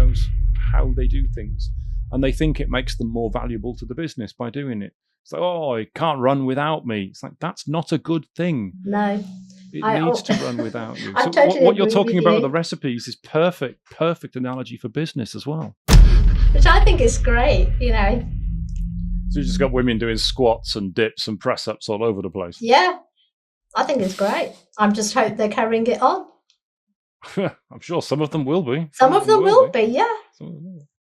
knows how they do things. And they think it makes them more valuable to the business by doing it. It's like, oh, it can't run without me. It's like, that's not a good thing. No. It needs to run without you. I So totally what you're agree talking with about you. with the recipes is perfect analogy for business as well. Which I think is great, you know. So you just got women doing squats and dips and press-ups all over the place. Yeah, I think it's great. I just hope they're carrying it on. I'm sure some of them will be. Some of them will be, yeah.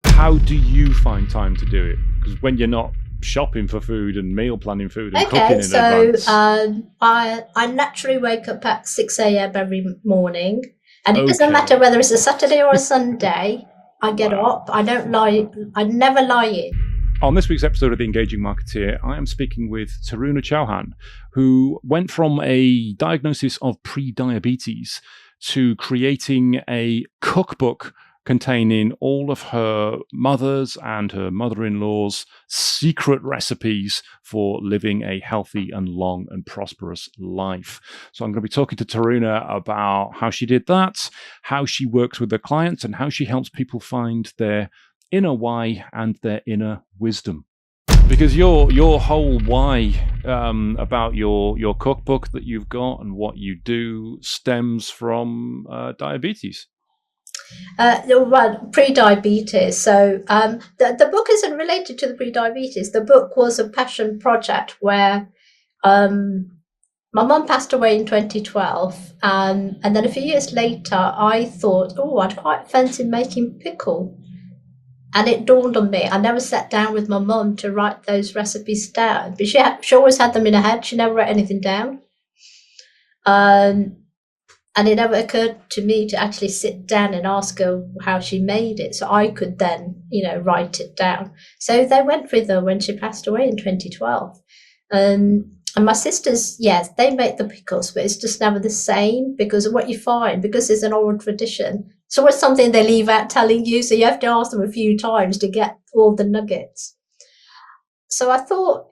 How do you find time to do it? Because when you're not shopping for food and meal planning food and cooking in advance. I naturally wake up at 6 a.m. every morning, and it doesn't matter whether it's a Saturday or a Sunday. I get up. I don't lie. I never lie in. On this week's episode of The Engaging Marketeer, I am speaking with Taruna Chauhan, who went from a diagnosis of pre-diabetes to creating a cookbook containing all of her mother's and her mother-in-law's secret recipes for living a healthy and long and prosperous life. So I'm going to be talking to Taruna about how she did that, how she works with her clients, and how she helps people find their inner why and their inner wisdom. Because your whole why about your cookbook that you've got and what you do stems from diabetes. Well, pre-diabetes. So the book isn't related to the pre-diabetes. The book was a passion project where my mum passed away in 2012, and then a few years later I thought, oh, I'd quite fancy making pickle. And it dawned on me, I never sat down with my mum to write those recipes down. But she always had them in her head. She never wrote anything down. And it never occurred to me to actually sit down and ask her how she made it, so I could then, write it down. So they went with her when she passed away in 2012. And my sisters, yes, they make the pickles, but it's just never the same, because of what you find, because it's an oral tradition. It's always something they leave out telling you, so you have to ask them a few times to get all the nuggets. So I thought,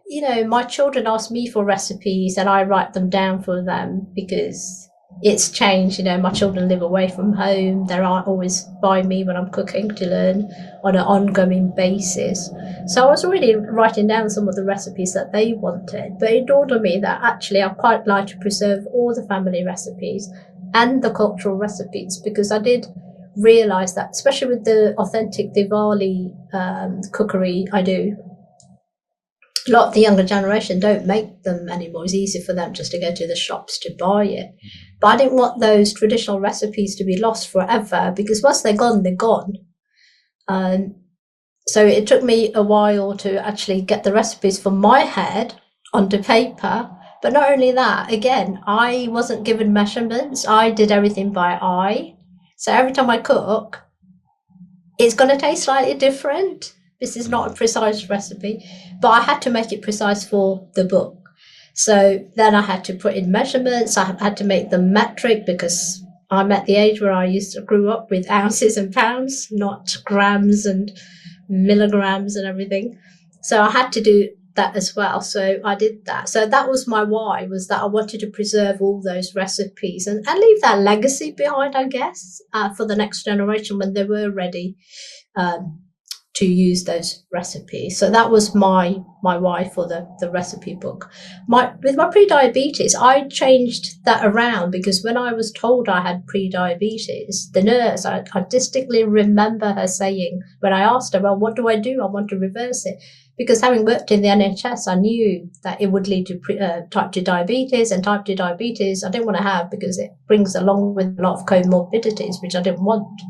my children ask me for recipes and I write them down for them, because it's changed. My children live away from home. They aren't always by me when I'm cooking to learn on an ongoing basis. So I was already writing down some of the recipes that they wanted, but it dawned on me that actually I quite like to preserve all the family recipes and the cultural recipes, because I did realize that, especially with the authentic Diwali cookery I do, a lot of the younger generation don't make them anymore. It's easy for them just to go to the shops to buy it. But I didn't want those traditional recipes to be lost forever, because once they're gone, they're gone. So it took me a while to actually get the recipes from my head onto paper. But not only that, again, I wasn't given measurements. I did everything by eye. So every time I cook, it's going to taste slightly different. This is not a precise recipe, but I had to make it precise for the book. So then I had to put in measurements. I had to make them metric, because I'm at the age where I grew up with ounces and pounds, not grams and milligrams and everything. So I had to do that as well. So I did that. So that was my why, was that I wanted to preserve all those recipes and leave that legacy behind, I guess, for the next generation when they were ready to use those recipes. So that was my why for the recipe book. With my pre-diabetes, I changed that around, because when I was told I had pre-diabetes, the nurse, I distinctly remember her saying, when I asked her, well, what do? I want to reverse it. Because having worked in the NHS, I knew that it would lead to type 2 diabetes, and type 2 diabetes I didn't want to have, because it brings along with a lot of comorbidities, which I didn't want.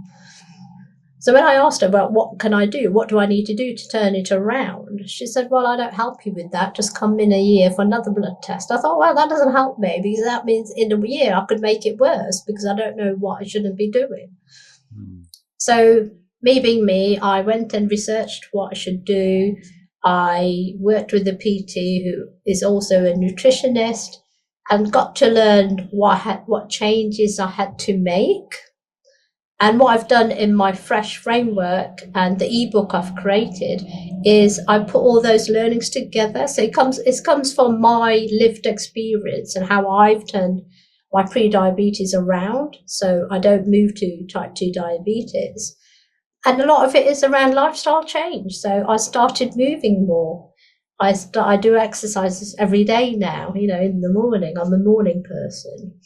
So when I asked her, well, what can I do? What do I need to do to turn it around? She said, well, I don't help you with that. Just come in a year for another blood test. I thought, well, that doesn't help me, because that means in a year I could make it worse, because I don't know what I shouldn't be doing. So me being me, I went and researched what I should do. I worked with a PT who is also a nutritionist, and got to learn what changes I had to make. And what I've done in my fresh framework and the ebook I've created is I put all those learnings together. So it comes from my lived experience and how I've turned my pre-diabetes around, so I don't move to type 2 diabetes. And a lot of it is around lifestyle change. So I started moving more. I do exercises every day now, in the morning. I'm a morning person.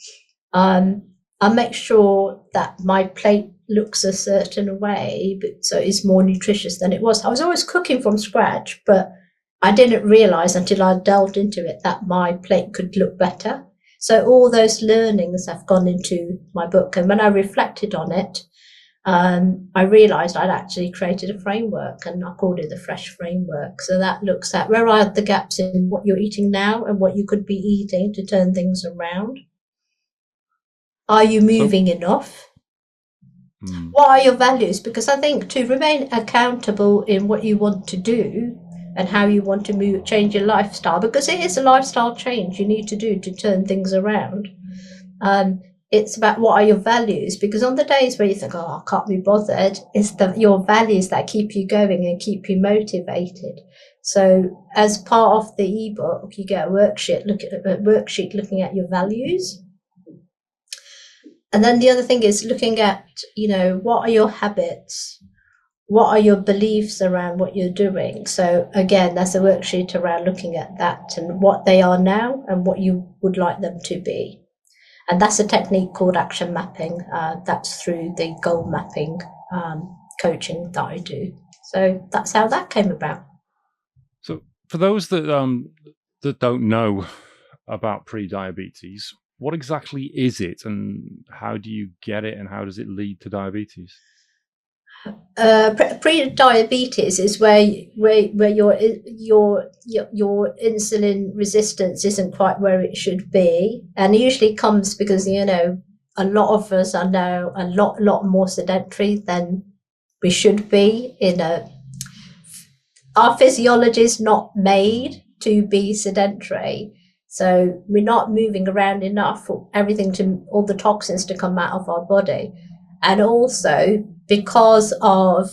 I make sure that my plate looks a certain way, so it's more nutritious than it was. I was always cooking from scratch, but I didn't realize until I delved into it that my plate could look better. So all those learnings have gone into my book. And when I reflected on it, I realized I'd actually created a framework, and I called it the Fresh Framework. So that looks at where are the gaps in what you're eating now and what you could be eating to turn things around. Are you moving enough? What are your values? Because I think to remain accountable in what you want to do and how you want to change your lifestyle, because it is a lifestyle change you need to do to turn things around. It's about what are your values, because on the days where you think, I can't be bothered, it's your values that keep you going and keep you motivated. So as part of the ebook, you get a worksheet looking at your values. And then the other thing is looking at, what are your habits? What are your beliefs around what you're doing? So again, there's a worksheet around looking at that and what they are now and what you would like them to be. And that's a technique called action mapping. That's through the goal mapping coaching that I do. So that's how that came about. So for those that don't know about pre-diabetes, what exactly is it, and how do you get it, and how does it lead to diabetes? Pre-diabetes is where your insulin resistance isn't quite where it should be, and it usually comes because a lot of us are now a lot more sedentary than we should be. Our physiology is not made to be sedentary. So we're not moving around enough for all the toxins to come out of our body. And also because of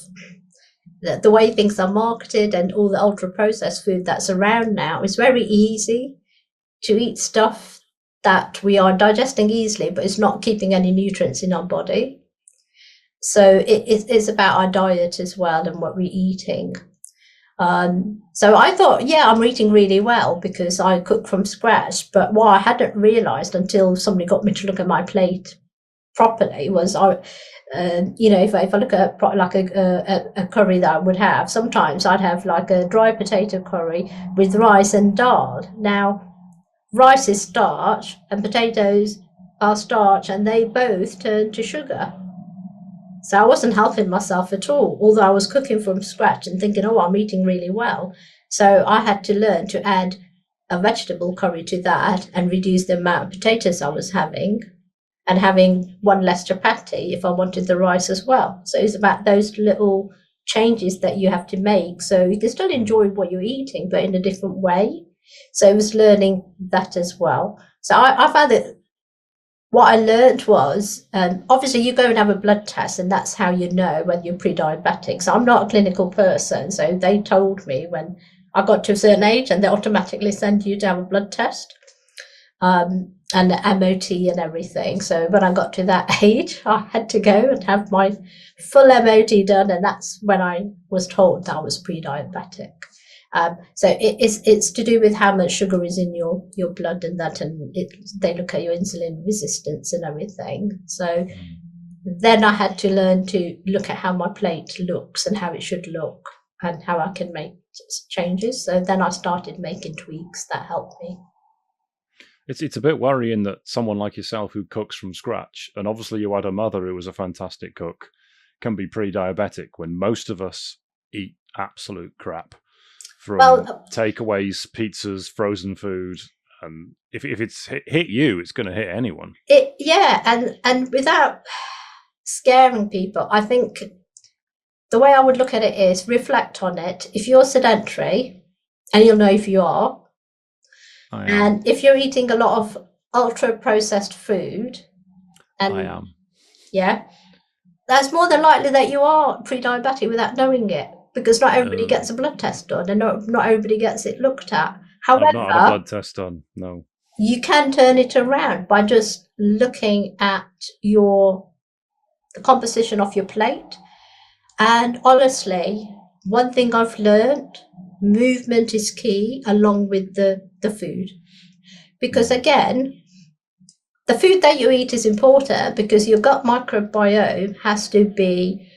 the way things are marketed and all the ultra processed food that's around now, it's very easy to eat stuff that we are digesting easily, but it's not keeping any nutrients in our body. So it's about our diet as well and what we're eating. So I thought, I'm eating really well because I cook from scratch. But what I hadn't realized until somebody got me to look at my plate properly was, if I look at a curry that I would have, sometimes I'd have like a dry potato curry with rice and dal. Now, rice is starch and potatoes are starch, and they both turn to sugar. So I wasn't helping myself at all, although I was cooking from scratch and thinking, I'm eating really well. So I had to learn to add a vegetable curry to that and reduce the amount of potatoes I was having, and having one less chapati if I wanted the rice as well. So it's about those little changes that you have to make so you can still enjoy what you're eating, but in a different way. So it was learning that as well. So I found that what I learned was, obviously you go and have a blood test, and that's how you know whether you're pre-diabetic. So I'm not a clinical person. So they told me when I got to a certain age, and they automatically send you to have a blood test. And the MOT and everything. So when I got to that age, I had to go and have my full MOT done, and that's when I was told that I was pre-diabetic. So it's to do with how much sugar is in your blood and that, and they look at your insulin resistance and everything. So then I had to learn to look at how my plate looks and how it should look and how I can make changes. So then I started making tweaks that helped me. It's a bit worrying that someone like yourself who cooks from scratch, and obviously you had a mother who was a fantastic cook, can be pre-diabetic when most of us eat absolute crap from takeaways, pizzas, frozen food. And if it's hit you, it's going to hit anyone. And without scaring people, I think the way I would look at it is reflect on it. If you're sedentary, and you'll know if you are, and if you're eating a lot of ultra processed food, and I am. Yeah, that's more than likely that you are pre-diabetic without knowing it, because not everybody gets a blood test done, and not everybody gets it looked at. However, I've not had a blood test done. No. You can turn it around by just looking at the composition of your plate. And honestly, one thing I've learned, movement is key along with the food. Because again, the food that you eat is important because your gut microbiome has to be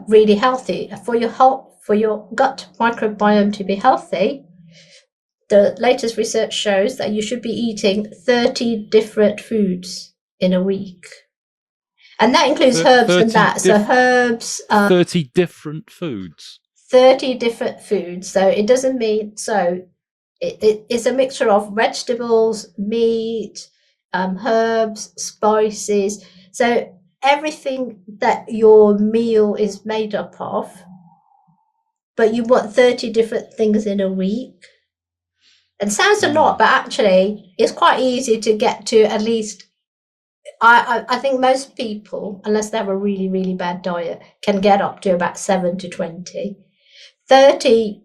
really healthy. For your gut microbiome to be healthy, the latest research shows that you should be eating 30 different foods in a week. And that includes herbs and that. So herbs. 30 different foods. 30 different foods. So it doesn't mean, so it's a mixture of vegetables, meat, herbs, spices. So everything that your meal is made up of, but you want 30 different things in a week. It sounds a lot, but actually it's quite easy to get to at least. I think most people, unless they have a really, really bad diet, can get up to about 7 to 20. 30,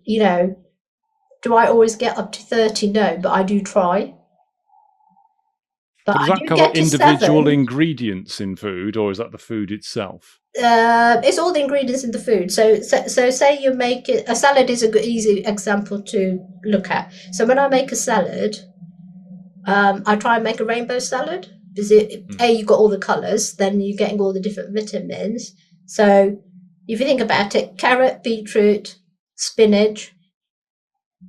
do I always get up to 30? No, but I do try. But does that cover individual ingredients in food, or is that the food itself? It's all the ingredients in the food. So say you make it, a salad is a good, easy example to look at. So when I make a salad, I try and make a rainbow salad. Because you've got all the colours, then you're getting all the different vitamins. So if you think about it, carrot, beetroot, spinach,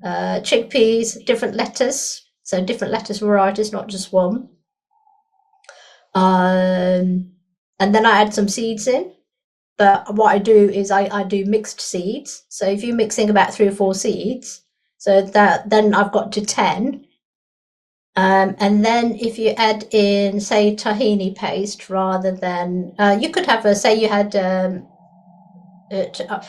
chickpeas, different lettuce. So different lettuce varieties, not just one. And then I add some seeds in. But what I do is I do mixed seeds. So if you're mixing about 3 or 4 seeds, so that then I've got to 10. And then if you add in, say, tahini paste rather than, you could have say you had,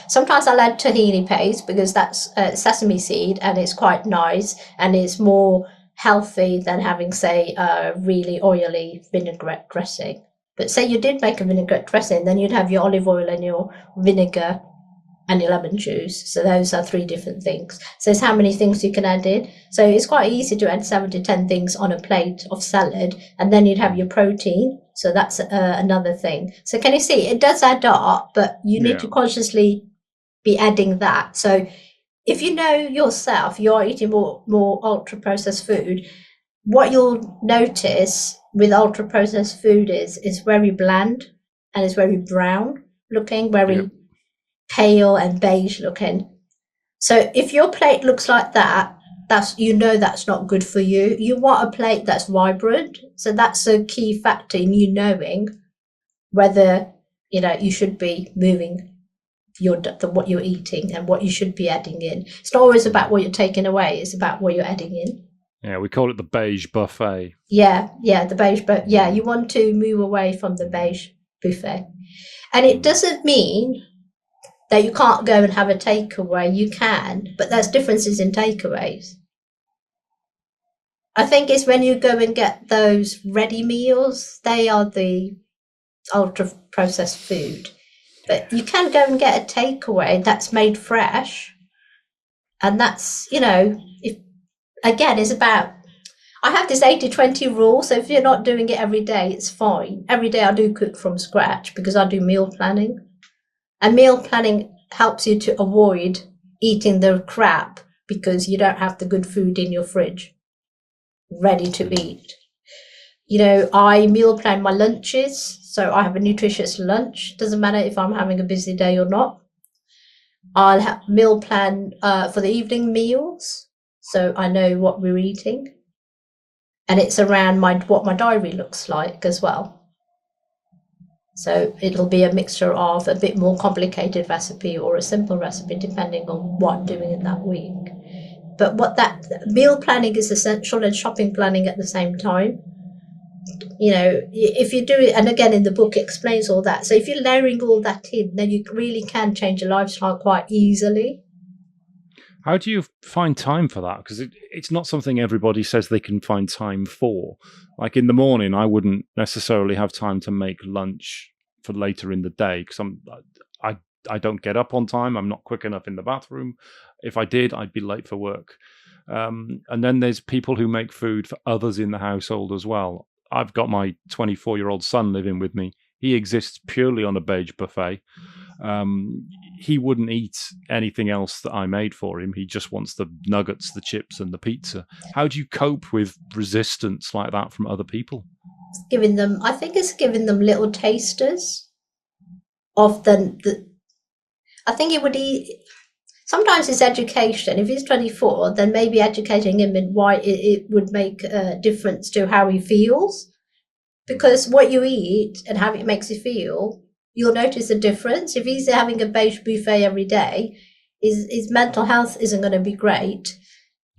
sometimes I'll add tahini paste because that's sesame seed and it's quite nice and it's more healthy than having, say, a really oily vinaigrette dressing. But say you did make a vinaigrette dressing, then you'd have your olive oil and your vinegar and your lemon juice. So those are 3 different things. So it's how many things you can add in. So it's quite easy to add 7 to 10 things on a plate of salad, and then you'd have your protein. So that's another thing. So can you see, it does add up, but you need to consciously be adding that. So if you know yourself, you're eating more ultra-processed food, what you'll notice with ultra-processed food is very bland and it's very brown looking, very pale and beige looking. So if your plate looks like that, that's that's not good for you. You want a plate that's vibrant. So that's a key factor in you knowing whether you should be moving what you're eating and what you should be adding in. It's not always about what you're taking away, it's about what you're adding in. Yeah, we call it the beige buffet. Yeah, the beige, but you want to move away from the beige buffet. And it doesn't mean that you can't go and have a takeaway. You can, but there's differences in takeaways. I think it's when you go and get those ready meals, they are the ultra processed food. But you can go and get a takeaway that's made fresh. And that's, it's about, I have this 80-20 rule. So if you're not doing it every day, it's fine. Every day I do cook from scratch because I do meal planning. And meal planning helps you to avoid eating the crap because you don't have the good food in your fridge ready to eat. I meal plan my lunches. So I have a nutritious lunch. Doesn't matter if I'm having a busy day or not. I'll meal plan for the evening meals. So I know what we're eating. And it's around what my diary looks like as well. So it'll be a mixture of a bit more complicated recipe or a simple recipe, depending on what I'm doing in that week. But meal planning is essential and shopping planning at the same time. If you do it, and again in the book it explains all that. So if you're layering all that in, then you really can change your lifestyle quite easily. How do you find time for that? Because it's not something everybody says they can find time for. Like in the morning, I wouldn't necessarily have time to make lunch for later in the day because I don't get up on time. I'm not quick enough in the bathroom. If I did, I'd be late for work. And then there's people who make food for others in the household as well. I've got my 24-year-old son living with me. He exists purely on a beige buffet. he wouldn't eat anything else that I made for him. He just wants the nuggets, the chips, and the pizza. How do you cope with resistance like that from other people? I think it's giving them little tasters of I think it would eat. Sometimes it's education. If he's 24, then maybe educating him in why it would make a difference to how he feels. Because what you eat and how it makes you feel, you'll notice a difference. If he's having a beige buffet every day, his mental health isn't going to be great.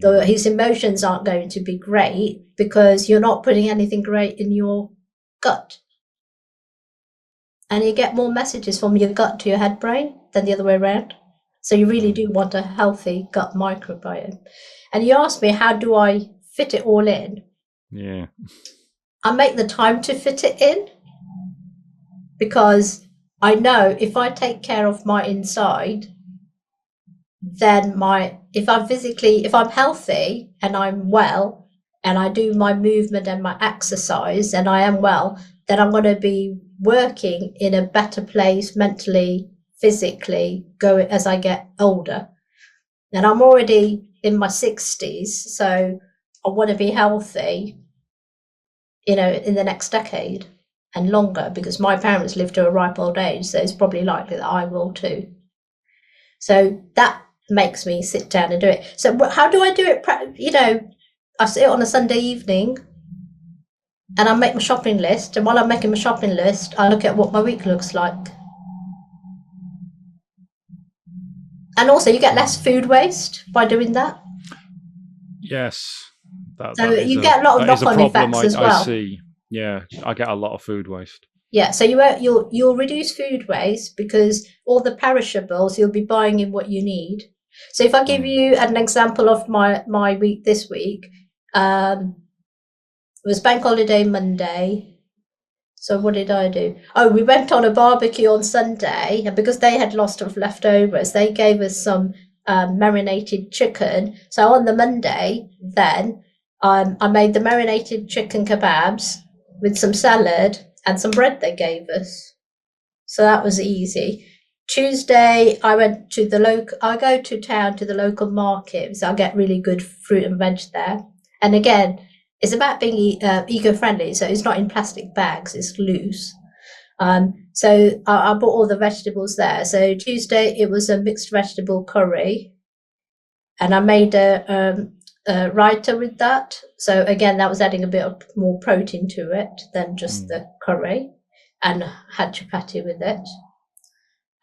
Though his emotions aren't going to be great because you're not putting anything great in your gut. And you get more messages from your gut to your head brain than the other way around. So you really do want a healthy gut microbiome. And you asked me, how do I fit it all in? Yeah. I make the time to fit it in because I know if I take care of my inside, then if I'm healthy and I'm well and I do my movement and my exercise and I am well, then I'm going to be working in a better place mentally, physically, as I get older. And I'm already in my 60s, so I want to be healthy, in the next decade and longer, because my parents lived to a ripe old age, so it's probably likely that I will too. So that makes me sit down and do it. So how do I do it? I sit on a Sunday evening and I make my shopping list. And while I'm making my shopping list, I look at what my week looks like. And also you get less food waste by doing that. Yes. So you get a lot of knock-on effects as well. I see. Yeah, I get a lot of food waste. Yeah, so you'll reduce food waste because all the perishables you'll be buying in what you need. So if I give you an example of my week this week, it was Bank Holiday Monday. So what did I do? Oh, we went on a barbecue on Sunday, and because they had lots of leftovers, they gave us some marinated chicken. So on the Monday, then I made the marinated chicken kebabs with some salad and some bread they gave us. So that was easy. Tuesday, I went to I go to town to the local market, so I get really good fruit and veg there. And again, it's about being eco-friendly, so it's not in plastic bags, it's loose. So I bought all the vegetables there. So Tuesday, it was a mixed vegetable curry, and I made a raita with that. So again, that was adding a bit of more protein to it than just the curry, and had chapati with it.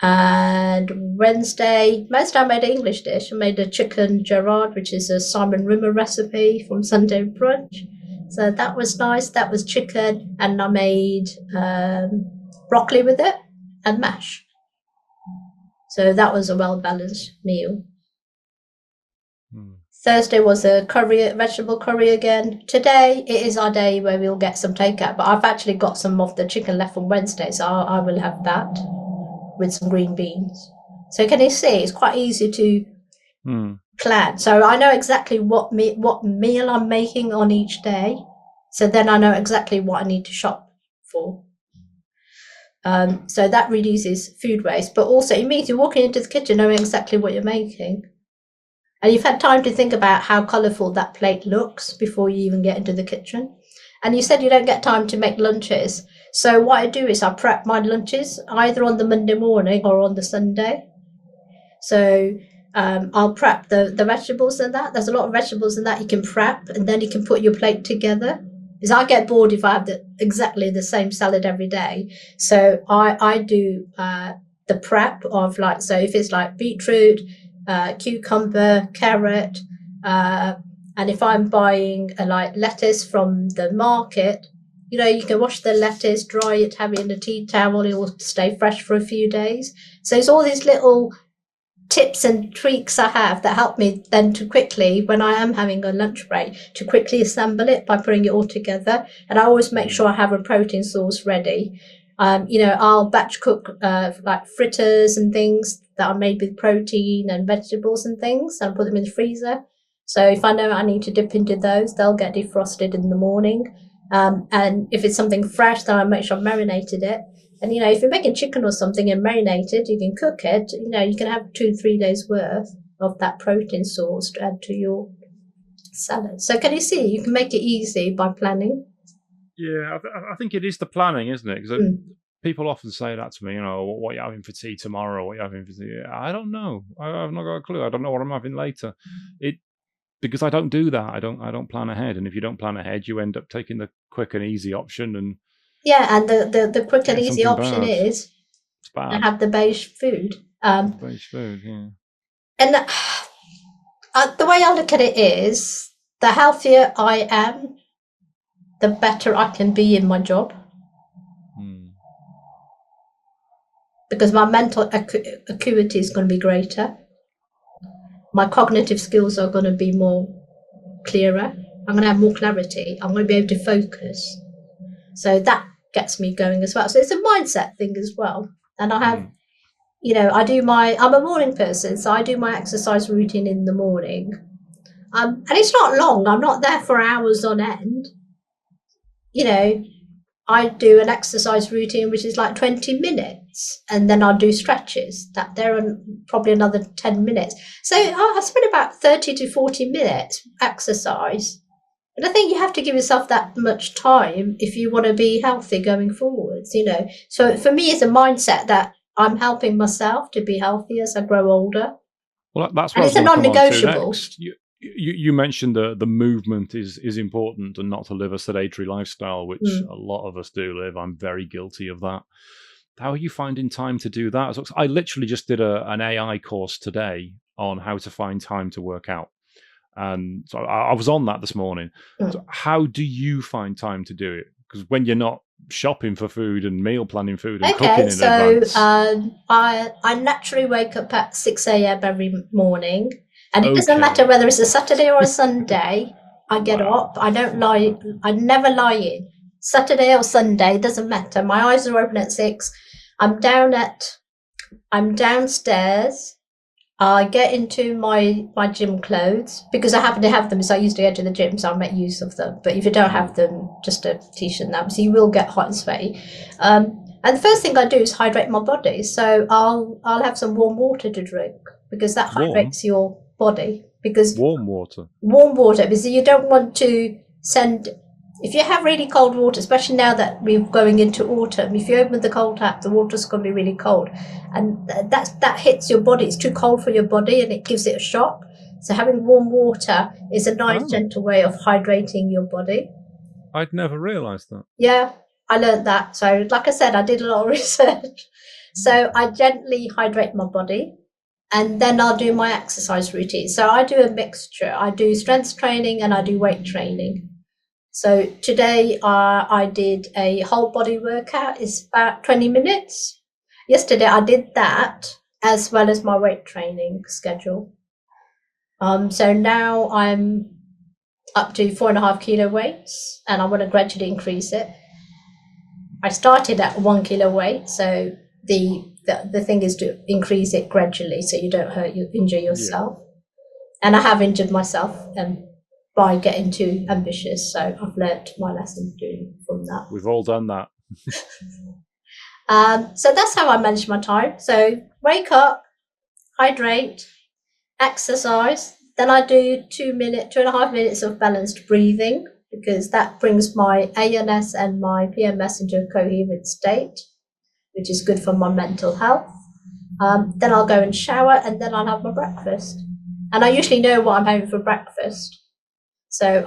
And Wednesday I made an English dish. I made a chicken Gerard, which is a Simon Rimmer recipe from Sunday Brunch. So that was nice. That was chicken, and I made broccoli with it and mash. So that was a well-balanced meal. Thursday was a vegetable curry again. Today it is our day where we'll get some takeout, but I've actually got some of the chicken left from Wednesday, so I will have that with some green beans. So can you see, it's quite easy to plan. So I know exactly what meal I'm making on each day. So then I know exactly what I need to shop for. So that reduces food waste, but also it means you're walking into the kitchen knowing exactly what you're making. And you've had time to think about how colourful that plate looks before you even get into the kitchen. And you said you don't get time to make lunches. So what I do is I prep my lunches either on the Monday morning or on the Sunday. So I'll prep the vegetables and that. There's a lot of vegetables in that you can prep, and then you can put your plate together. Because I get bored if I have exactly the same salad every day. So I do the prep of so if it's like beetroot, cucumber, carrot, and if I'm buying lettuce from the market, you can wash the lettuce, dry it, have it in a tea towel, it will stay fresh for a few days. So it's all these little tips and tweaks I have that help me then to quickly, when I am having a lunch break, to quickly assemble it by putting it all together. And I always make sure I have a protein source ready. I'll batch cook fritters and things that are made with protein and vegetables and things, and put them in the freezer. So if I know I need to dip into those, they'll get defrosted in the morning. And if it's something fresh, then I make sure I've marinated it. And, if you're making chicken or something and marinate it, you can cook it. You can have 2-3 days worth of that protein source to add to your salad. So can you see, you can make it easy by planning. Yeah, I think it is the planning, isn't it? Because people often say that to me, what are you having for tea tomorrow? What are you having for tea? I don't know. I've not got a clue. I don't know what I'm having later. Because I don't do that. I don't plan ahead. And if you don't plan ahead, you end up taking the quick and easy option. And and the quick and easy option is it's bad. to have the beige food. Beige food, yeah. And the way I look at it is, the healthier I am, the better I can be in my job. Because my mental acuity is going to be greater. My cognitive skills are going to be more clearer. I'm going to have more clarity. I'm going to be able to focus. So that gets me going as well. So it's a mindset thing as well. And I have, I'm a morning person, so I do my exercise routine in the morning. And it's not long. I'm not there for hours on end. I do an exercise routine which is like 20 minutes, and then I'll do stretches. They're probably another 10 minutes. So I spend about 30 to 40 minutes exercise. And I think you have to give yourself that much time if you want to be healthy going forwards, So for me, it's a mindset that I'm helping myself to be healthy as I grow older. Well, that's what it's a non-negotiable. You mentioned the movement is important, and not to live a sedentary lifestyle, which a lot of us do live. I'm very guilty of that. How are you finding time to do that? So I literally just did an AI course today on how to find time to work out. And so I was on that this morning. So how do you find time to do it? Because when you're not shopping for food and meal planning food and cooking in advance. I naturally wake up at 6 a.m. every morning. And it doesn't matter whether it's a Saturday or a Sunday. I get up. I don't lie. I never lie in. Saturday or Sunday, doesn't matter. My eyes are open at 6. I'm downstairs. I get into my gym clothes because I happen to have them. So I used to go to the gym, so I make use of them. But if you don't have them, just a t-shirt now. So you will get hot and sweaty. And the first thing I do is hydrate my body. So I'll have some warm water to drink because that hydrates your body. Because warm water, because you don't want to send. If you have really cold water, especially now that we're going into autumn, if you open the cold tap, the water's going to be really cold, and that hits your body. It's too cold for your body, and it gives it a shock. So having warm water is a nice, gentle way of hydrating your body. I'd never realised that. Yeah, I learned that. So, like I said, I did a lot of research. So I gently hydrate my body. And then I'll do my exercise routine. So I do a mixture. I do strength training and I do weight training. So today I did a whole body workout. It's about 20 minutes. Yesterday I did that as well as my weight training schedule. So now I'm up to 4.5 kilo weights, and I want to gradually increase it. I started at 1 kilo weight, so the thing is to increase it gradually so you don't injure yourself. Yeah. And I have injured myself by getting too ambitious. So I've learnt my lesson from that. We've all done that. So that's how I manage my time. So wake up, hydrate, exercise. Then I do 2.5 minutes of balanced breathing, because that brings my ANS and my PMS into a coherent state, which is good for my mental health. Then I'll go and shower, and then I'll have my breakfast. And I usually know what I'm having for breakfast. So,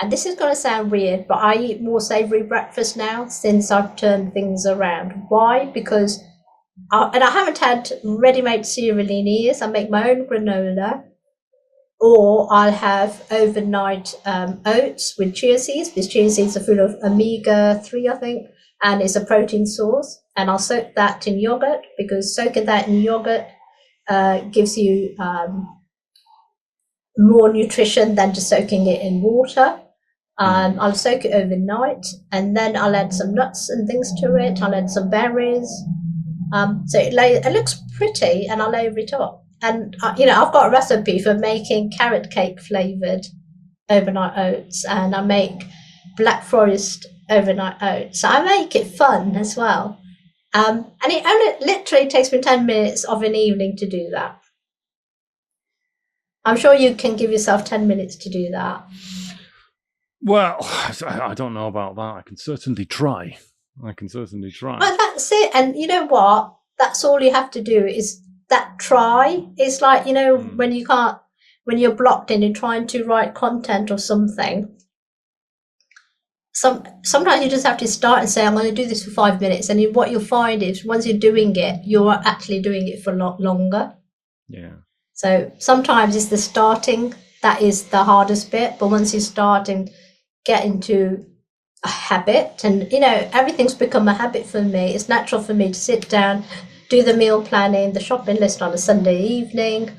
and this is going to sound weird, but I eat more savoury breakfast now since I've turned things around. Why? Because, and I haven't had ready-made cereal in years. I make my own granola, or I'll have overnight oats with chia seeds. Because chia seeds are full of omega-3, I think. And it's a protein source, and I'll soak that in yogurt, because soaking that in yogurt gives you more nutrition than just soaking it in water. I'll soak it overnight, and then I'll add some nuts and things to it. I'll add some berries. So it looks pretty, and I'll layer it up. And I've got a recipe for making carrot cake flavored overnight oats, and I make Black Forest overnight oats. So I make it fun as well. And it only literally takes me 10 minutes of an evening to do that. I'm sure you can give yourself 10 minutes to do that. Well, I don't know about that. I can certainly try. But that's it. And you know what? That's all you have to do is that try. It's like, when you're blocked in and trying to write content or something. Sometimes you just have to start and say, I'm going to do this for 5 minutes. And what you'll find is once you're doing it, you're actually doing it for a lot longer. Yeah. So sometimes it's the starting that is the hardest bit. But once you start and get into a habit, and, everything's become a habit for me. It's natural for me to sit down, do the meal planning, the shopping list on a Sunday evening.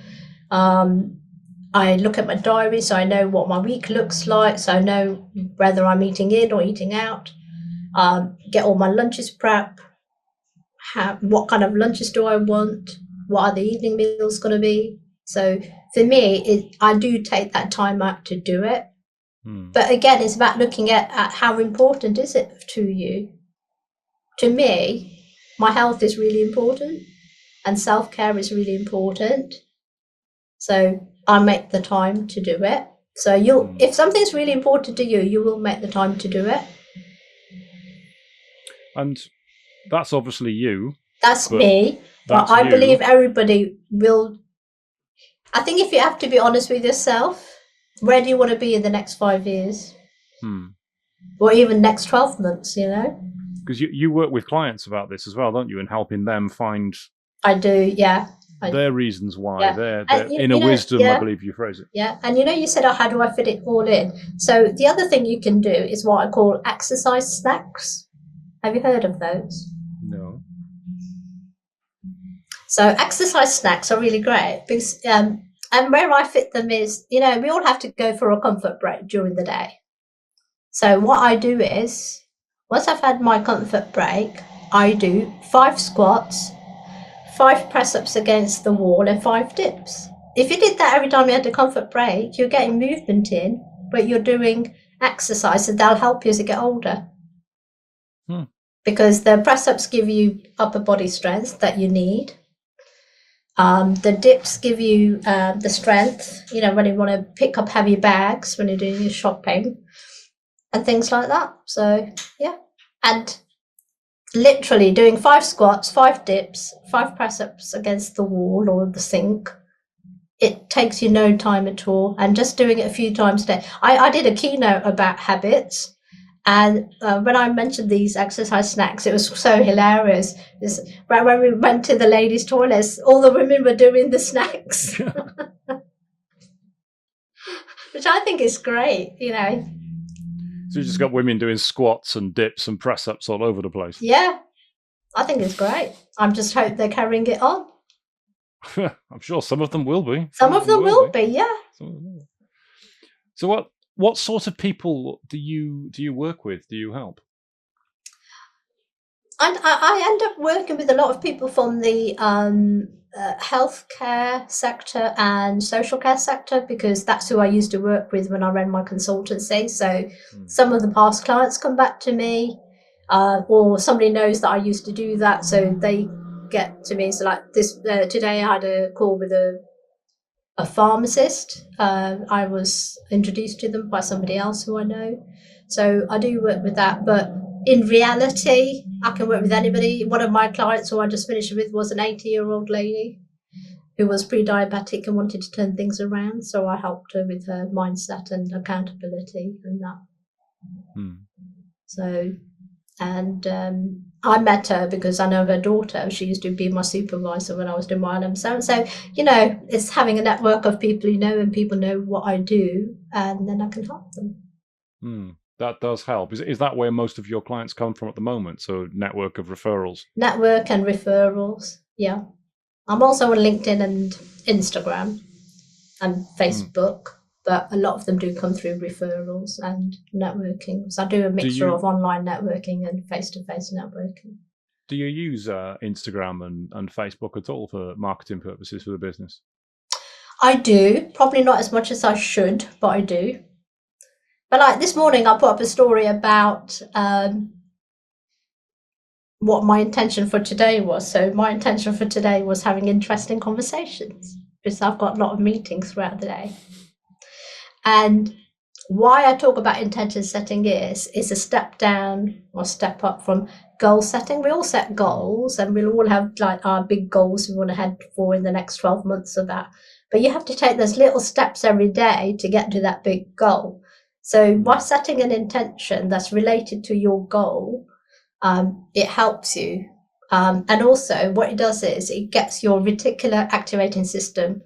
I look at my diary so I know what my week looks like, so I know whether I'm eating in or eating out. Get all my lunches prep. What kind of lunches do I want? What are the evening meals going to be? So for me, I do take that time out to do it. But again, it's about looking at how important is it to you. To me, my health is really important and self-care is really important. So I make the time to do it. So if something's really important to you, you will make the time to do it. And that's obviously you. That's me. But I believe everybody will. I think if you have to be honest with yourself, where do you want to be in the next 5 years? Or even next 12 months, Because you work with clients about this as well, don't you? And helping them find... I do, yeah. Their reasons why, their inner wisdom, I believe you phrase it. Yeah, and you said, how do I fit it all in? So the other thing you can do is what I call exercise snacks. Have you heard of those? No. So exercise snacks are really great because, and where I fit them is, we all have to go for a comfort break during the day. So what I do is, once I've had my comfort break, I do 5 squats, 5 press-ups against the wall and 5 dips. If you did that every time you had a comfort break, you're getting movement in, but you're doing exercise, and that'll help you as you get older. Because the press-ups give you upper body strength that you need. The dips give you the strength, when you want to pick up heavy bags, when you're doing your shopping and things like that. So, yeah. And literally doing 5 squats, 5 dips, 5 press-ups against the wall or the sink. It takes you no time at all. And just doing it a few times a day. I did a keynote about habits. And when I mentioned these exercise snacks, it was so hilarious. Right when we went to the ladies' toilets, all the women were doing the snacks. Which I think is great, So you just got women doing squats and dips and press-ups all over the place. Yeah, I think it's great. I just hope they're carrying it on. I'm sure some of them will be. Some of them will be, yeah. So what sort of people do you work with? Do you help? And I end up working with a lot of people from the healthcare sector and social care sector, because that's who I used to work with when I ran my consultancy. So some of the past clients come back to me, or somebody knows that I used to do that, so they get to me. So like this today, I had a call with a pharmacist. I was introduced to them by somebody else who I know. So I do work with that, but in reality, I can work with anybody. One of my clients who I just finished with was an 80-year-old lady who was pre-diabetic and wanted to turn things around. So I helped her with her mindset and accountability and that. So, and I met her because I know her daughter. She used to be my supervisor when I was doing my LM7. So, it's having a network of people and people know what I do, and then I can help them. That does help. Is that where most of your clients come from at the moment? So network of referrals? Network and referrals, yeah. I'm also on LinkedIn and Instagram and Facebook, but a lot of them do come through referrals and networking. So I do a mixture of online networking and face-to-face networking. Do you use Instagram and Facebook at all for marketing purposes for the business? I do. Probably not as much as I should, but I do. But like this morning, I put up a story about what my intention for today was. So my intention for today was having interesting conversations, because I've got a lot of meetings throughout the day. And why I talk about intention setting is a step down or step up from goal setting. We all set goals, and we'll all have like our big goals we want to head for in the next 12 months of that. But you have to take those little steps every day to get to that big goal. So by setting an intention that's related to your goal, it helps you. And also what it does is it gets your reticular activating system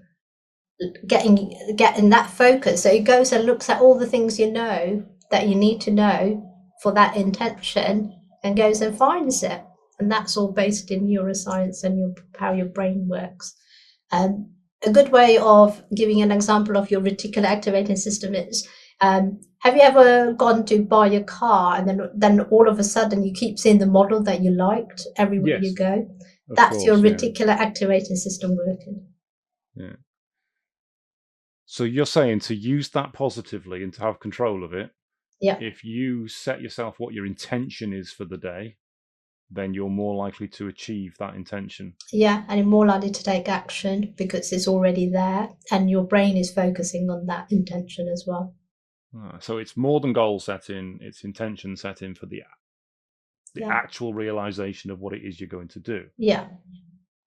getting that focus. So it goes and looks at all the things you know that you need to know for that intention and goes and finds it. And that's all based in neuroscience and how your brain works. A good way of giving an example of your reticular activating system is, have you ever gone to buy a car and then all of a sudden you keep seeing the model that you liked everywhere you go? That's your reticular activating system working. Yeah. So you're saying to use that positively and to have control of it. Yeah. If you set yourself what your intention is for the day, then you're more likely to achieve that intention. Yeah, and you're more likely to take action because it's already there and your brain is focusing on that intention as well. So it's more than goal setting, it's intention setting for the actual realization of what it is you're going to do. Yeah.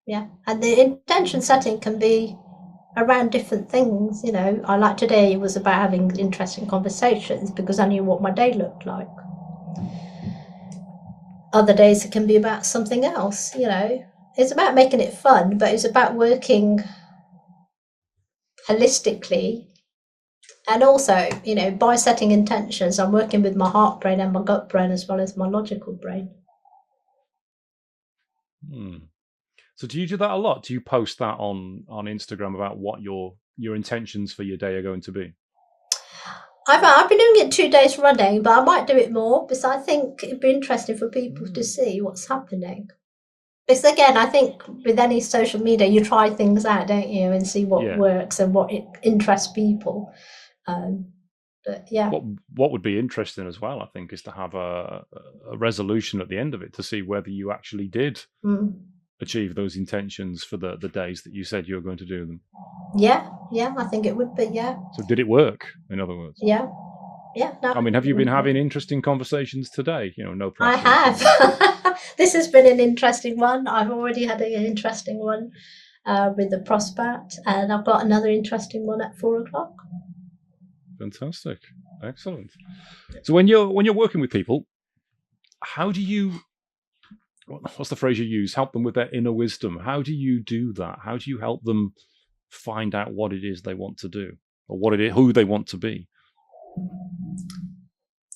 Yeah. And the intention setting can be around different things. You know, I like today was about having interesting conversations because I knew what my day looked like. Other days it can be about something else, you know. It's about making it fun, but it's about working holistically. And also, you know, by setting intentions, I'm working with my heart brain and my gut brain as well as my logical brain. So do you do that a lot? Do you post that on Instagram about what your intentions for your day are going to be? I've been doing it 2 days running, but I might do it more because I think it'd be interesting for people to see what's happening. Because again, I think with any social media, you try things out, don't you, and see what works and what interests people. But yeah. What would be interesting as well, I think, is to have a resolution at the end of it to see whether you actually did achieve those intentions for the days that you said you were going to do them. Yeah, I think it would be, yeah. So did it work, in other words? Yeah. No, I mean, have you been having interesting conversations today? You know, no pressure. I have. This has been an interesting one. I've already had an interesting one with the prospect, and I've got another interesting one at 4:00. Fantastic. Excellent. So when you're working with people, how do you, what's the phrase you use? Help them with their inner wisdom. How do you do that? How do you help them find out what it is they want to do or who they want to be?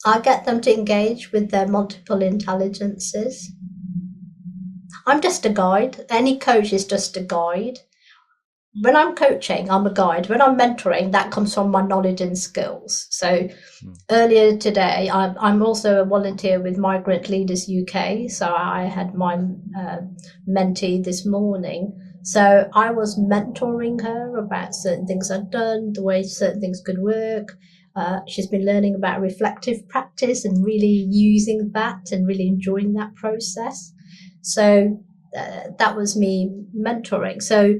I get them to engage with their multiple intelligences. I'm just a guide. Any coach is just a guide. When I'm coaching, I'm a guide. When I'm mentoring, that comes from my knowledge and skills. So earlier today, I'm also a volunteer with Migrant Leaders UK. So I had my mentee this morning. So I was mentoring her about certain things I'd done, the way certain things could work. She's been learning about reflective practice and really using that and really enjoying that process. So that was me mentoring. So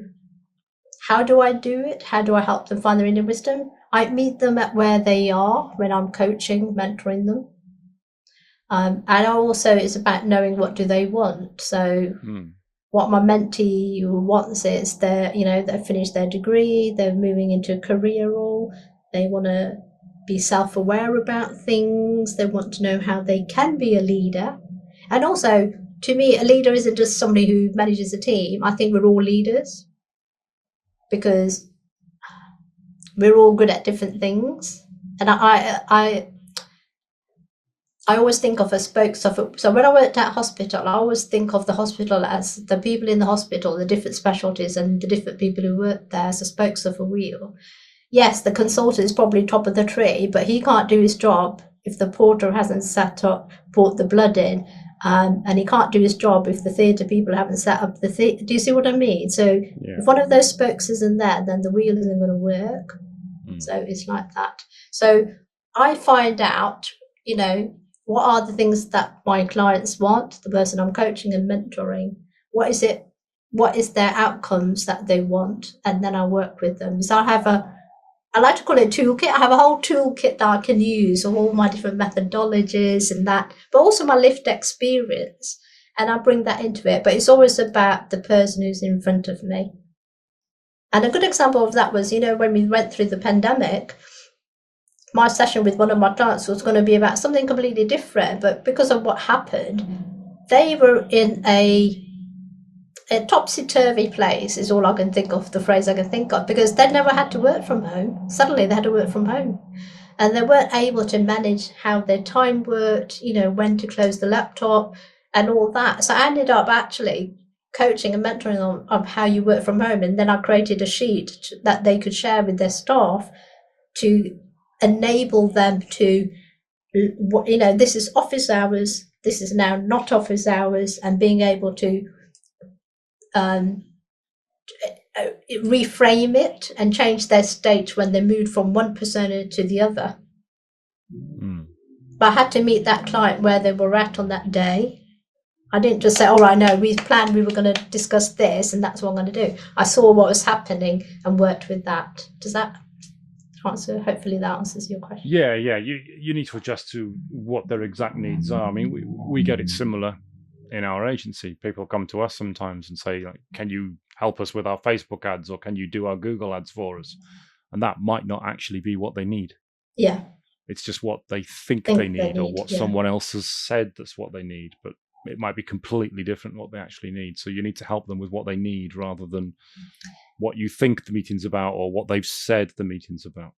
how do I do it? How do I help them find their inner wisdom? I meet them at where they are when I'm coaching, mentoring them. And also it's about knowing what do they want. So what my mentee wants is they've finished their degree, they're moving into a career role, they want to be self-aware about things, they want to know how they can be a leader. And also, to me, a leader isn't just somebody who manages a team. I think we're all leaders because we're all good at different things. And I always think of a spokesperson. So when I worked at hospital, I always think of the hospital as the people in the hospital, the different specialties and the different people who work there as a spokes of a wheel. Yes, the consultant is probably top of the tree, but he can't do his job if the porter hasn't brought the blood in. And he can't do his job if the theatre people haven't set up the theatre. Do you see what I mean? So if one of those spokes isn't there, then the wheel isn't going to work. So it's like that. So I find out, what are the things that my clients want, the person I'm coaching and mentoring, what is their outcomes that they want, and then I work with them. So I like to call it a toolkit. I have a whole toolkit that I can use of all my different methodologies and that, but also my lived experience. And I bring that into it. But it's always about the person who's in front of me. And a good example of that was, when we went through the pandemic, my session with one of my clients was going to be about something completely different. But because of what happened, they were in a topsy-turvy place, is all I can think of, the phrase I can think of, because they'd never had to work from home. Suddenly they had to work from home. And they weren't able to manage how their time worked, when to close the laptop and all that. So I ended up actually coaching and mentoring on how you work from home. And then I created a sheet that they could share with their staff to enable them to, this is office hours, this is now not office hours, and being able to reframe it and change their state when they moved from one persona to the other. But I had to meet that client where they were at on that day. I didn't just say, all right, no, we planned we were going to discuss this and that's what I'm going to do. I saw what was happening and worked with that. Does that answer? Hopefully that answers your question. Yeah. You need to adjust to what their exact needs are. I mean, we get it similar in our agency. People come to us sometimes and say, like, can you help us with our Facebook ads, or can you do our Google ads for us? And that might not actually be what they need. Yeah. It's just what they think they need, or what someone else has said that's what they need. But it might be completely different what they actually need. So you need to help them with what they need rather than what you think the meeting's about or what they've said the meeting's about.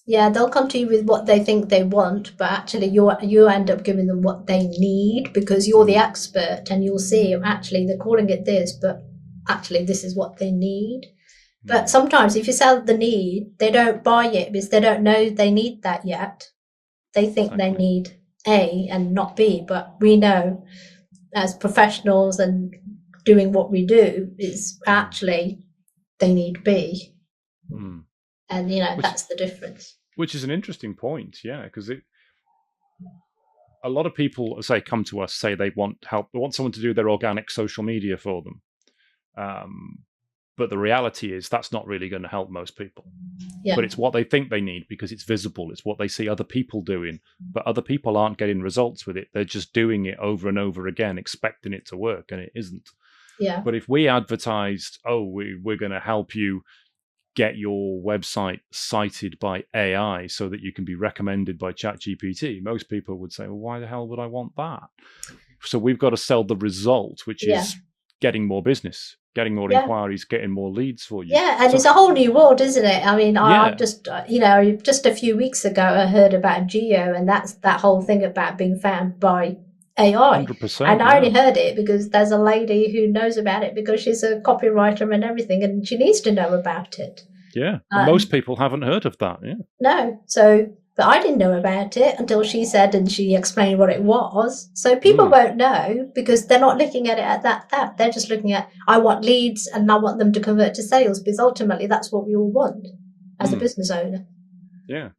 Yeah, they'll come to you with what they think they want, but actually you end up giving them what they need because you're the expert, and you'll see actually they're calling it this, but actually this is what they need. But sometimes if you sell the need, they don't buy it because they don't know they need that yet. They think they need A and not B, but we know as professionals and doing what we do is actually they need B. And, that's the difference. Which is an interesting point, yeah, because a lot of people, say, come to us, say they want help. They want someone to do their organic social media for them. But the reality is that's not really going to help most people. Yeah. But it's what they think they need because it's visible. It's what they see other people doing. But other people aren't getting results with it. They're just doing it over and over again, expecting it to work, and it isn't. Yeah. But if we advertised, we're going to help you get your website cited by AI so that you can be recommended by ChatGPT, most people would say, well, why the hell would I want that? So we've got to sell the result, which is getting more business, getting more inquiries, getting more leads for you. Yeah, and it's a whole new world, isn't it? I mean, I just, just a few weeks ago, I heard about Geo, and that's that whole thing about being found by AI. 100%, and I only heard it because there's a lady who knows about it because she's a copywriter and everything, and she needs to know about it. Yeah, most people haven't heard of that. Yeah. No, but I didn't know about it until she said and she explained what it was. So people won't know because they're not looking at it at that. They're just looking at, I want leads and I want them to convert to sales, because ultimately that's what we all want as a business owner. Yeah.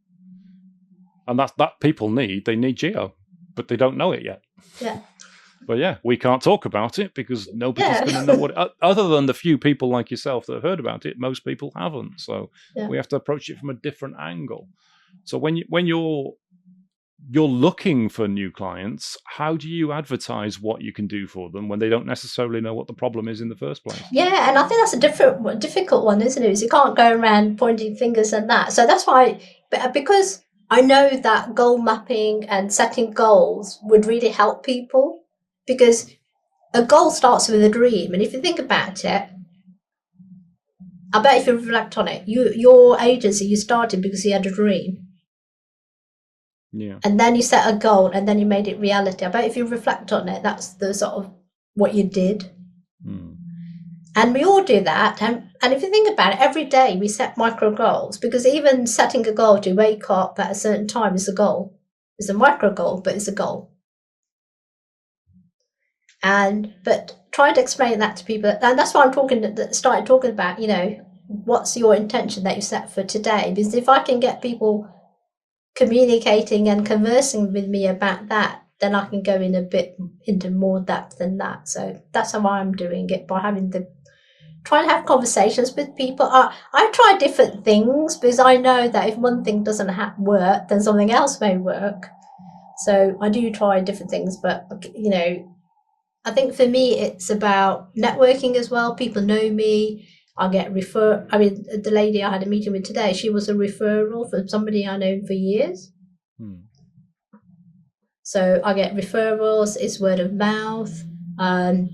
And that's that people need. They need Geo, but they don't know it yet. Yeah. But yeah, we can't talk about it because nobody's going to know what other than the few people like yourself that have heard about it. Most people haven't. So we have to approach it from a different angle. So when you're looking for new clients, how do you advertise what you can do for them when they don't necessarily know what the problem is in the first place? Yeah, and I think that's a difficult one, isn't it? Is you can't go around pointing fingers and that. So that's why, because I know that goal mapping and setting goals would really help people, because a goal starts with a dream. And if you think about it, I bet if you reflect on it, your agency, you started because you had a dream. Yeah. And then you set a goal and then you made it reality. I bet if you reflect on it, that's the sort of what you did. And we all do that. And if you think about it, every day we set micro goals, because even setting a goal to wake up at a certain time is a goal. It's a micro goal, but it's a goal. But trying to explain that to people, and that's why started talking about, what's your intention that you set for today? Because if I can get people communicating and conversing with me about that, then I can go in a bit into more depth than that. So that's how I'm doing it, by trying to have conversations with people. I try different things because I know that if one thing doesn't work, then something else may work. So I do try different things, but I think for me it's about networking as well. People know me. I get the lady I had a meeting with today, she was a referral from somebody I know for years. So I get referrals, it's word of mouth. And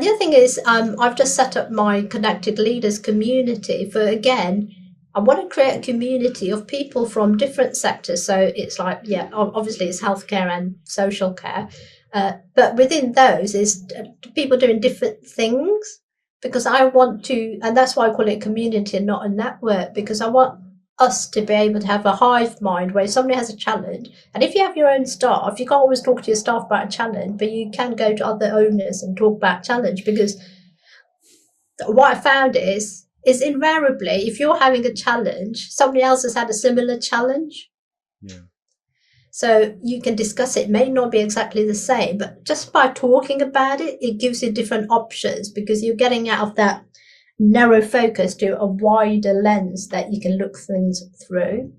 the other thing is, I've just set up my Connected Leaders community for, again, I want to create a community of people from different sectors. So it's like, obviously it's healthcare and social care. But within those is people doing different things, because I want to, and that's why I call it community and not a network, because I want us to be able to have a hive mind where somebody has a challenge. And if you have your own staff, you can't always talk to your staff about a challenge, but you can go to other owners and talk about challenge, because what I found is invariably, if you're having a challenge, somebody else has had a similar challenge. Yeah. So you can discuss it. It may not be exactly the same, but just by talking about it, it gives you different options, because you're getting out of that narrow focus to a wider lens that you can look things through.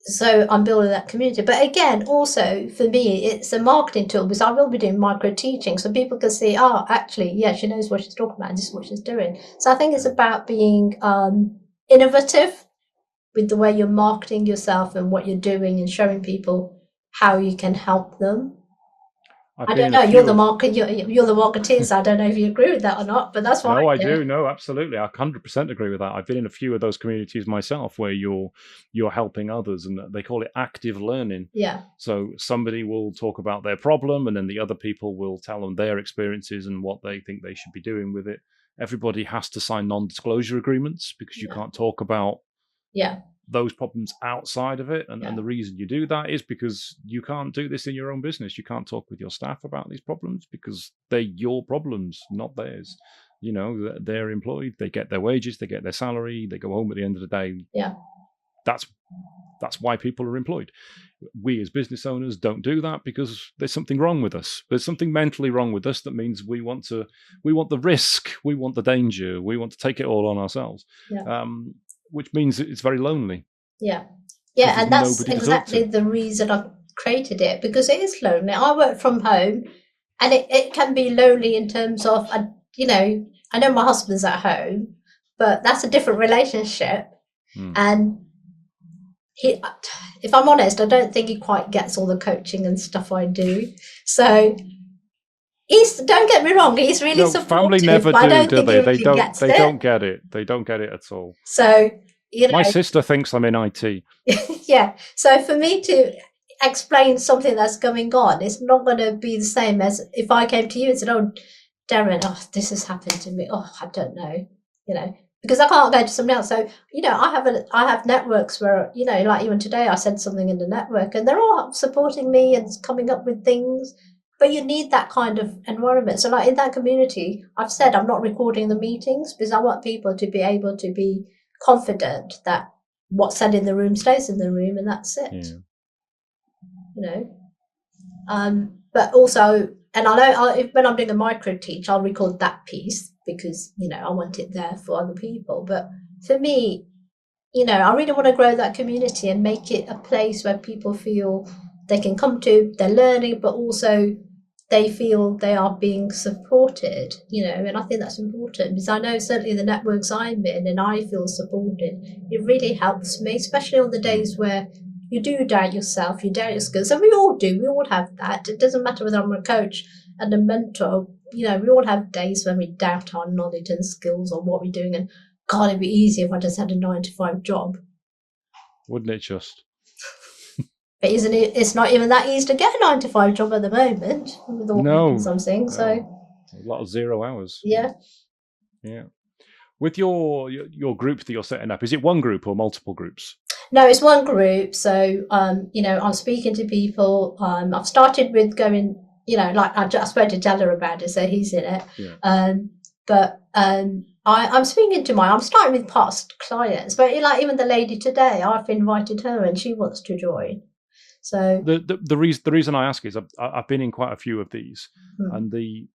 So I'm building that community. But again, also for me, it's a marketing tool, because I will be doing micro teaching, so people can see, actually, she knows what she's talking about, and this is what she's doing. So I think it's about being innovative with the way you're marketing yourself and what you're doing, and showing people how you can help them. I don't know. You're the marketeer, so I don't know if you agree with that or not, but that's why. No, I do. No, absolutely. I 100% agree with that. I've been in a few of those communities myself where you're helping others, and they call it active learning. Yeah. So somebody will talk about their problem, and then the other people will tell them their experiences and what they think they should be doing with it. Everybody has to sign non-disclosure agreements, because you can't talk about those problems outside of it. And the reason you do that is because you can't do this in your own business. You can't talk with your staff about these problems, because they're your problems, not theirs. They're employed, they get their wages, they get their salary, they go home at the end of the day. Yeah. That's why people are employed. We as business owners don't do that because there's something wrong with us. There's something mentally wrong with us that means we want the risk, we want the danger, we want to take it all on ourselves. Yeah. Which means it's very lonely. Yeah, and that's exactly the reason I created it, because it is lonely. I work from home, and it can be lonely in terms of, I know my husband's at home, but that's a different relationship. And he, if I'm honest, I don't think he quite gets all the coaching and stuff I do. So don't get me wrong, he's really supportive. Family never do they? They don't get it. They don't get it at all. So, my sister thinks I'm in IT. Yeah. So for me to explain something that's going on, it's not going to be the same as if I came to you and said, "Oh, Darren, this has happened to me. Oh, I don't know," because I can't go to somebody else. So, I have networks where, like even today, I said something in the network, and they're all supporting me and coming up with things. But you need that kind of environment. So like in that community, I've said I'm not recording the meetings, because I want people to be able to be confident that what's said in the room stays in the room, and that's it. But also, and I know when I'm doing a micro teach, I'll record that piece, because I want it there for other people. But for me, I really want to grow that community and make it a place where people feel they can come to, they're learning, but also they feel they are being supported, and I think that's important, because I know certainly the networks I'm in and I feel supported, it really helps me, especially on the days where you do doubt yourself, you doubt your skills, and we all do, we all have that. It doesn't matter whether I'm a coach and a mentor, we all have days when we doubt our knowledge and skills or what we're doing, and God, it'd be easier if I just had a 9-to-5 job. Wouldn't it just? But isn't it? It's not even that easy to get a 9-to-5 job at the moment with all the things I'm seeing. So a lot of 0 hours. Yeah. With your group that you're setting up, is it one group or multiple groups? No, it's one group. So I'm speaking to people. I've started with going. Like I spoke to Jella about it, so he's in it. Yeah. But I'm speaking to I'm starting with past clients, but like even the lady today, I've invited her and she wants to join. So The reason I ask is I've been in quite a few of these, and the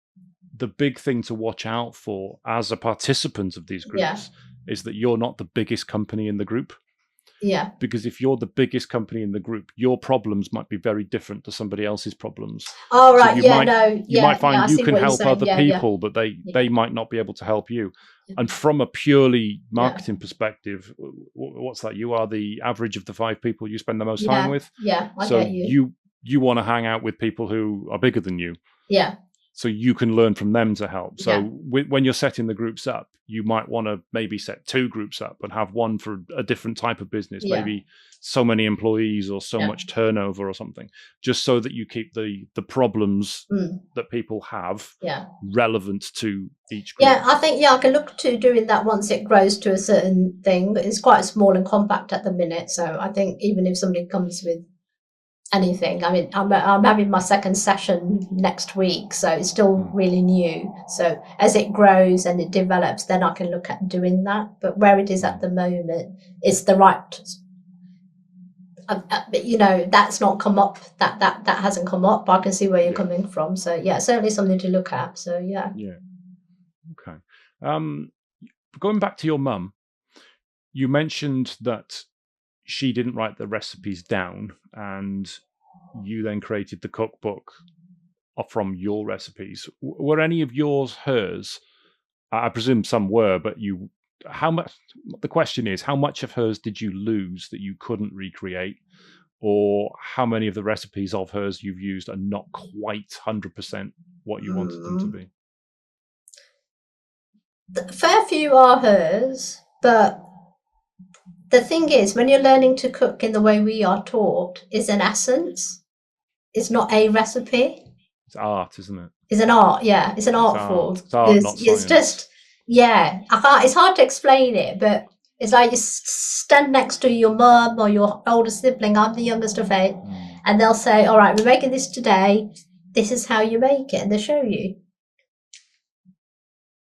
big thing to watch out for as a participant of these yeah, groups is that you're not the biggest company in the group. yeah. Because if you're the biggest company in the group, your problems might be very different to somebody else's problems. All So right. Yeah. No. you might Yeah. find I you see can what you're help saying. other Yeah. Yeah. people, but they might not be able to help you. Yeah. And from a purely Yeah. marketing perspective, what's that? You are the average of the 5 people you spend the most time with. Yeah. I So get you. you want to hang out with people who are bigger than you. Yeah. So you can learn from them to help. So Yeah. when you're setting the groups up, you might want to maybe set 2 groups up and have one for a different type of business, Yeah. maybe so many employees or so Yeah. much turnover or something, just so that you keep the problems that people have relevant to each group. Yeah, I think I can look to doing that once it grows to a certain thing. It's quite small and compact at the minute, so I think even if somebody comes with anything, I mean, I'm having my second session next week, so it's still really new. So as it grows and it develops, then I can look at doing that. But where it is at the moment, it's the right. But that's not come up. That hasn't come up. But I can see where you're coming from. So yeah, certainly something to look at. So yeah. Yeah. Okay. Going back to your mum, you mentioned that she didn't write the recipes down, and you then created the cookbook from your recipes. Were any of yours hers? I presume some were, but how much? The question is, how much of hers did you lose that you couldn't recreate, or how many of the recipes of hers you've used are not quite 100% what you wanted them to be? A fair few are hers, but the thing is, when you're learning to cook in the way we are taught, is an essence. It's not a recipe. It's art, isn't it? It's an art, yeah. It's an art form. It's art, not science. It's just, it's hard to explain it, but it's like you stand next to your mum or your older sibling. I'm the youngest of 8, and they'll say, all right, we're making this today. This is how you make it, and they show you.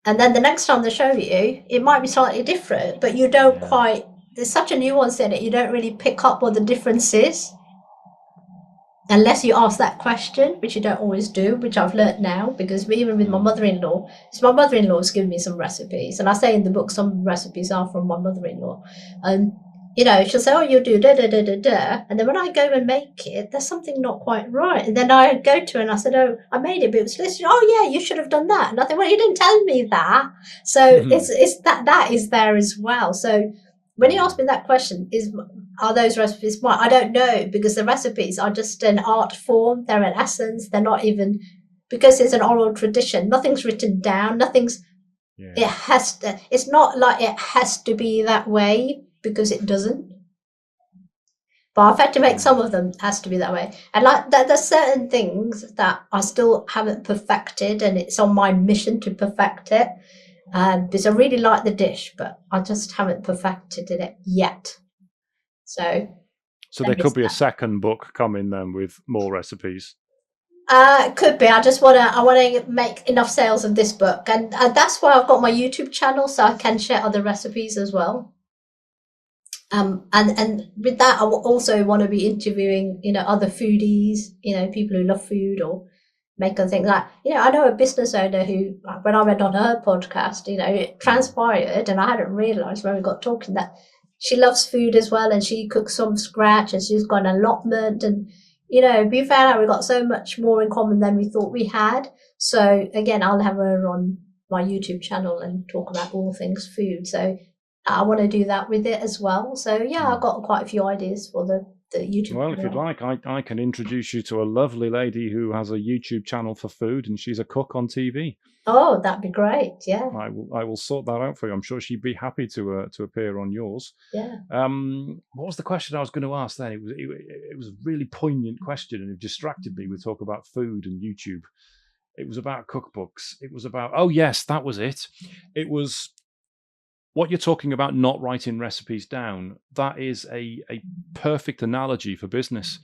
And then the next time they show you, it might be slightly different, but you don't quite, there's such a nuance in it, you don't really pick up what the difference is. Unless you ask that question, which you don't always do, which I've learnt now, because even with my mother-in-law, my mother-in-law's given me some recipes, and I say in the book some recipes are from my mother-in-law. And she'll say, oh, you do da da da da da, and then when I go and make it, there's something not quite right, and then I go to her and I said, oh, I made it, but it was this. Oh yeah, you should have done that. And I think, well, you didn't tell me that. So it's that is there as well. So when you ask me that question, are those recipes mine? I don't know, because the recipes are just an art form. They're an essence. They're not even, because it's an oral tradition. Nothing's written down. Nothing's. Yeah. It has to. It's not like it has to be that way, because it doesn't. But I've had to make some of them has to be that way. And like there's certain things that I still haven't perfected, and it's on my mission to perfect it. Because I really like the dish, but I just haven't perfected it yet. So there could be a second book coming then with more recipes. It could be. I want to make enough sales of this book, and that's why I've got my YouTube channel, so I can share other recipes as well. And with that, I also want to be interviewing, other foodies, people who love food or make other things. Like, I know a business owner who, when I went on her podcast, it transpired, and I hadn't realised when we got talking that she loves food as well, and she cooks from scratch, and she's got an allotment, and we found out we got so much more in common than we thought we had. So again, I'll have her on my YouTube channel and talk about all things food. So I want to do that with it as well. So yeah, I've got quite a few ideas for the YouTube channel. Well, if you'd like, I can introduce you to a lovely lady who has a YouTube channel for food, and she's a cook on TV. Oh, that'd be great! Yeah, I will sort that out for you. I'm sure she'd be happy to appear on yours. Yeah. What was the question I was going to ask then? It was a really poignant question, and it distracted me with talk about food and YouTube. It was about cookbooks. It was about, oh yes, that was it. It was what you're talking about, not writing recipes down. That is a perfect analogy for business.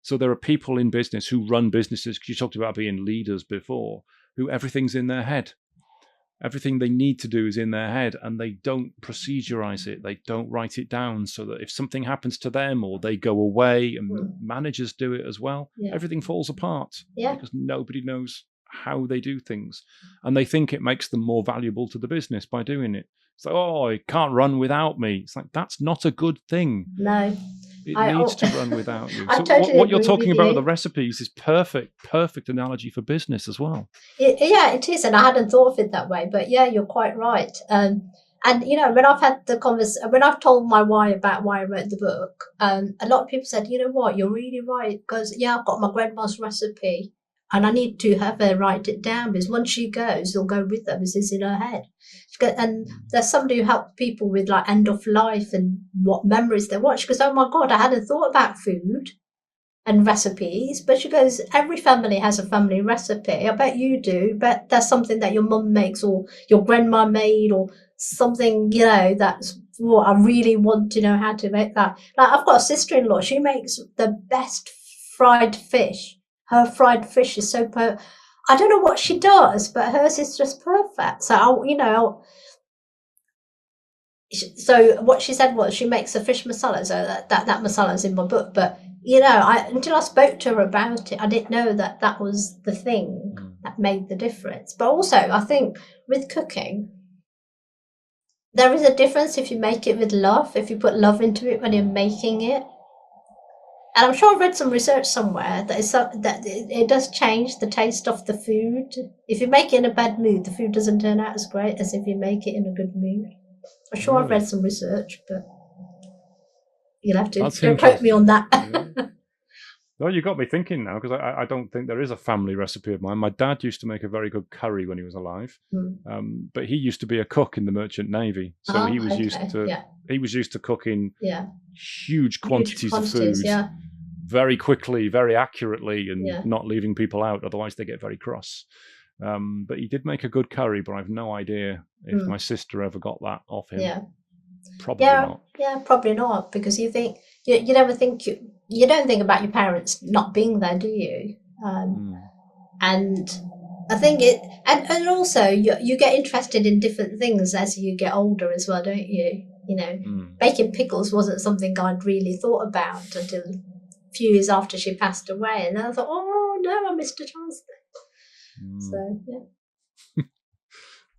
So there are people in business who run businesses, because you talked about being leaders before, who everything's in their head. Everything they need to do is in their head, and they don't procedurize it. They don't write it down, so that if something happens to them or they go away, and managers do it as well, everything falls apart because nobody knows how they do things. And they think it makes them more valuable to the business by doing it. It's like, oh, it can't run without me. It's like, that's not a good thing. No. It needs to run without you. I So totally what you're agree talking with about you. with the recipes is perfect analogy for business as well. Yeah, it is. And I hadn't thought of it that way. But yeah, you're quite right. And, you know, when I've had the when I've told my why about why I wrote the book, a lot of people said, you know what, you're really right. Because, yeah, I've got my grandma's recipe. And I need to have her write it down, because once she goes, it'll go with her, because it's in her head. And there's somebody who helped people with like end of life and what memories they want. She goes, oh my God, I hadn't thought about food and recipes. But she goes, every family has a family recipe. I bet you do. But there's something that your mum makes or your grandma made, or something, you know, that's what I really want to know how to make that. Like, I've got a sister-in-law. She makes the best fried fish. Her fried fish is so I don't know what she does, but hers is just perfect. So, so what she said was she makes a fish masala. So that masala is in my book. But, you know, until I spoke to her about it, I didn't know that was the thing that made the difference. But also, I think with cooking, there is a difference if you make it with love, if you put love into it when you're making it. And I'm sure I've read some research somewhere that it does change the taste of the food. If you make it in a bad mood, the food doesn't turn out as great as if you make it in a good mood. I'm sure I've read some research, but you'll have to don't quote me on that. Well, you got me thinking now, because I don't think there is a family recipe of mine. My dad used to make a very good curry when he was alive, but he used to be a cook in the Merchant Navy, so he was used to cooking huge quantities of food very quickly, very accurately, and not leaving people out. Otherwise, they get very cross. But he did make a good curry, but I've no idea if my sister ever got that off him. Probably not. Yeah, probably not, because you think you never think you don't think about your parents not being there, do you? And I think and also you get interested in different things as you get older as well, don't you? You know, baking pickles wasn't something I'd really thought about until a few years after she passed away, and I thought, oh no, I missed a chance there. So yeah.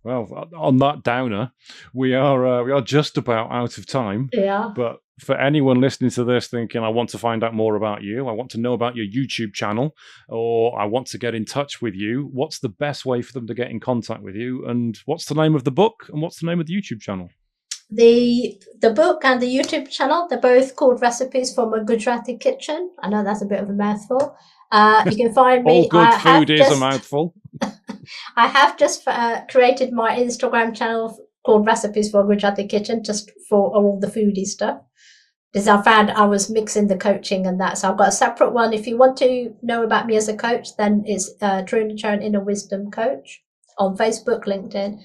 Well, on that downer, we are just about out of time. Yeah. But for anyone listening to this thinking, I want to find out more about you, I want to know about your YouTube channel, or I want to get in touch with you, what's the best way for them to get in contact with you? And what's the name of the book? And what's the name of the YouTube channel? The book and the YouTube channel, they're both called Recipes from a Gujarati Kitchen. I know that's a bit of a mouthful. You can find me. All good food is a mouthful. I have just created my Instagram channel called Recipes for a Gujarati Kitchen, just for all the foodie stuff, because I found I was mixing the coaching and that. So I've got a separate one. If you want to know about me as a coach, then it's Taruna Chauhan Inner Wisdom Coach on Facebook, LinkedIn.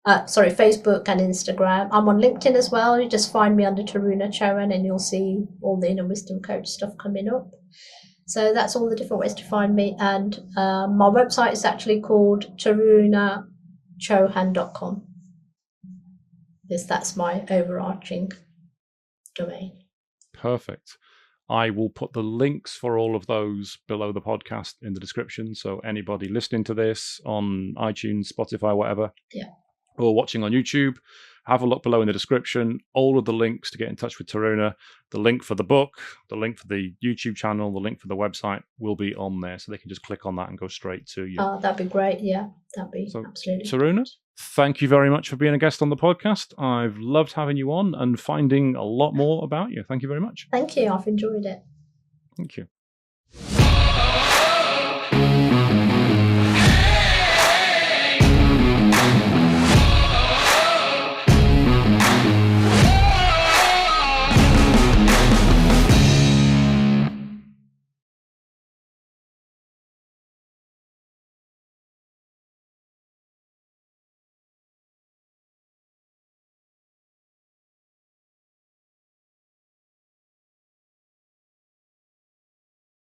Facebook and Instagram. I'm on LinkedIn as well. You just find me under Taruna Chauhan and you'll see all the Inner Wisdom Coach stuff coming up. So that's all the different ways to find me. And my website is actually called tarunachauhan.com. Because that's my overarching domain. Perfect. I will put the links for all of those below the podcast in the description. So anybody listening to this on iTunes, Spotify, whatever, or watching on YouTube, have a look below in the description. All of the links to get in touch with Taruna, the link for the book, the link for the YouTube channel, the link for the website will be on there. So they can just click on that and go straight to you. Oh, that'd be great. Yeah, that'd be absolutely. Taruna, thank you very much for being a guest on the podcast. I've loved having you on and finding a lot more about you. Thank you very much. Thank you. I've enjoyed it. Thank you.